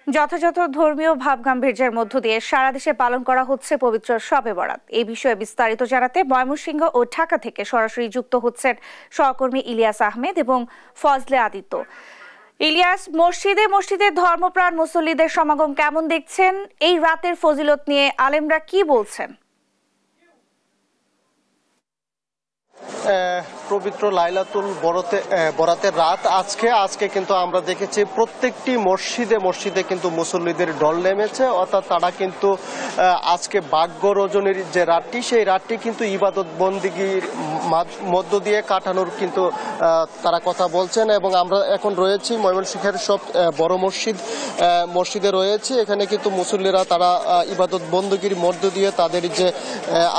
যথাযথ ধর্মীয় ভাবগাম্ভীর্যের মধ্য দিয়ে সারা দেশে পালন করা হচ্ছে পবিত্র শবে বরাত। এই বিষয়ে বিস্তারিত জানাতে ময়মনসিংহ ও ঢাকা থেকে সরাসরি যুক্ত হচ্ছেন সহকর্মী ইলিয়াস আহমেদ এবং ফজলে আদিত্য। ইলিয়াস, মসজিদে মসজিদে ধর্মপ্রাণ মুসল্লিদের সমাগম কেমন দেখছেন? এই রাতের ফজিলত নিয়ে আলেমরা কি বলছেন? পবিত্র লাইলাতুল বরাতের রাত আজকে কিন্তু আমরা দেখেছি প্রত্যেকটি মসজিদে কিন্তু মুসল্লিদের ঢল নেমেছে। অর্থাৎ তারা কিন্তু আজকে ভাগ্য রজনীর যে রাতটি, সেই রাতটি কিন্তু ইবাদত বন্দিগির মধ্য দিয়ে কাটানোর কিন্তু তারা কথা বলছেন। এবং আমরা এখন রয়েছি ময়মনসিংহের সব বড় মসজিদে রয়েছি। এখানে কিন্তু মুসল্লিরা তারা ইবাদত বন্দিগির মধ্য দিয়ে তাদের যে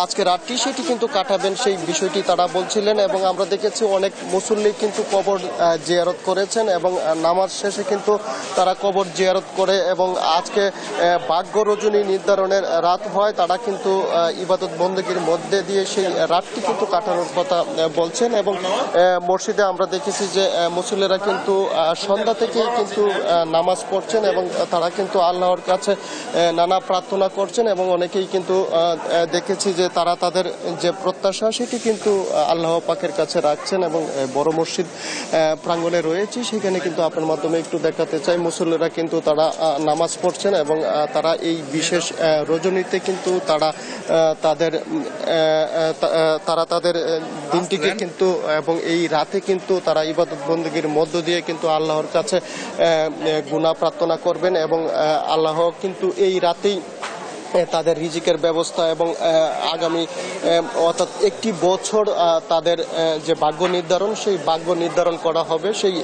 আজকে রাতটি সেটি কিন্তু কাটাবেন, সেই বিষয়টি তারা বলছিলেন। এবং আমরা দেখেছি অনেক মুসল্লি কিন্তু কবর জিয়ারত করেছেন এবং নামাজ শেষে কিন্তু তারা কবর জিয়ারত করে এবং আজকে ভাগ্য রজনী নির্ধারণের রাত হয়, তারা কিন্তু ইবাদত বন্দেগীর মধ্যে দিয়ে সেই রাতটি কিন্তু কাটানোর কথা বলছেন। এবং মসজিদে আমরা দেখেছি যে মুসল্লিরা কিন্তু সন্ধ্যা থেকেই কিন্তু নামাজ পড়ছেন এবং তারা কিন্তু আল্লাহর কাছে নানা প্রার্থনা করছেন এবং অনেকেই কিন্তু দেখেছি যে তারা তাদের যে প্রত্যাশা সেটি কিন্তু আল্লাহ পাকের কাছে রাখছেন। এবং বড় মসজিদ প্রাঙ্গণে রয়েছে, সেখানে কিন্তু আপনার মাধ্যমে একটু দেখাতে চাই, মুসল্লিরা কিন্তু তারা নামাজ পড়ছেন এবং তারা এই বিশেষ রজনীতে কিন্তু তারা তাদের দিনটিকে কিন্তু এবং এই রাতে কিন্তু তারা ইবাদত বন্দেগীর মধ্য দিয়ে কিন্তু আল্লাহর কাছে গুনাহ প্রার্থনা করবেন এবং আল্লাহ কিন্তু এই রাতেই তাদের রিজিকের ব্যবস্থা এবং আগামী অর্থাৎ একটি বছর তাদের যে ভাগ্য নির্ধারণ, সেই ভাগ্য নির্ধারণ করা হবে, সেই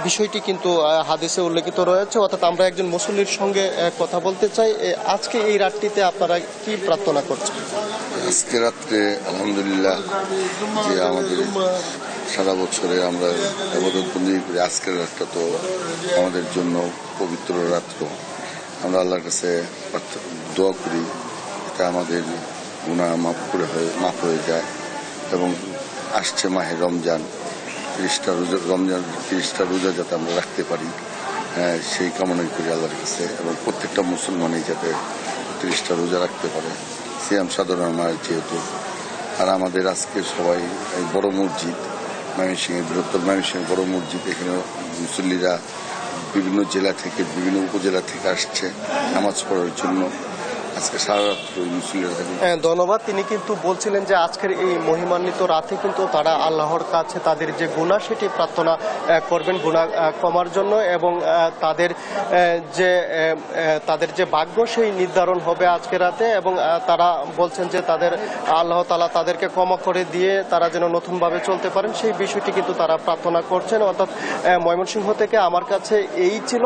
বিষয়টি কিন্তু হাদিসে উল্লেখিত রয়েছে। অর্থাৎ আমরা একজন মুসল্লির সঙ্গে কথা বলতে চাই, আজকে এই রাতটিতে আপনারা কি প্রার্থনা করছেন? আজকে রাত্রে আলহামদুলিল্লাহ যে আমাদের সারা বছরে আমরা ইবাদত বন্দেগী করি, আজকের রাতটা তো আমাদের জন্য পবিত্র রাত্র। আমরা আল্লাহর কাছে দোয়া করি যাতে আমাদের গুনাহ মাফ হয়ে যায় এবং আসছে মাহে রমজান, 30টা রোজা যাতে আমরা রাখতে পারি, সেই কামনাই করি আল্লাহর কাছে। এবং প্রত্যেকটা মুসলমানই যাতে 30টা রোজা রাখতে পারে, সিয়াম সাধারণ মাস যেহেতু। আর আমাদের আজকে সবাই এই বড় মসজিদ ময়মনসিংহের বৃহত্তর ময়মনসিংহের বড় মসজিদ, এখানে মুসল্লিরা বিভিন্ন জেলা থেকে বিভিন্ন উপজেলা থেকে আসছে নামাজ পড়ার জন্য। আজকে সারা রাত্র ধন্যবাদ। তিনি কিন্তু বলছিলেন যে আজকের এই মহিমান্বিত রাতে কিন্তু তারা আল্লাহর কাছে তাদের যে গুনাহ সেটি প্রার্থনা করবেন গুনাহ কমার জন্য এবং তাদের যে ভাগ্য সেই নির্ধারণ হবে আজকে রাতে। এবং তারা বলছেন যে তাদের আল্লাহ তাআলা তাদেরকে ক্ষমা করে দিয়ে তারা যেন নতুনভাবে চলতে পারেন, সেই বিষয়টি কিন্তু তারা প্রার্থনা করছেন। অর্থাৎ ময়মনসিংহ থেকে আমার কাছে এই ছিল।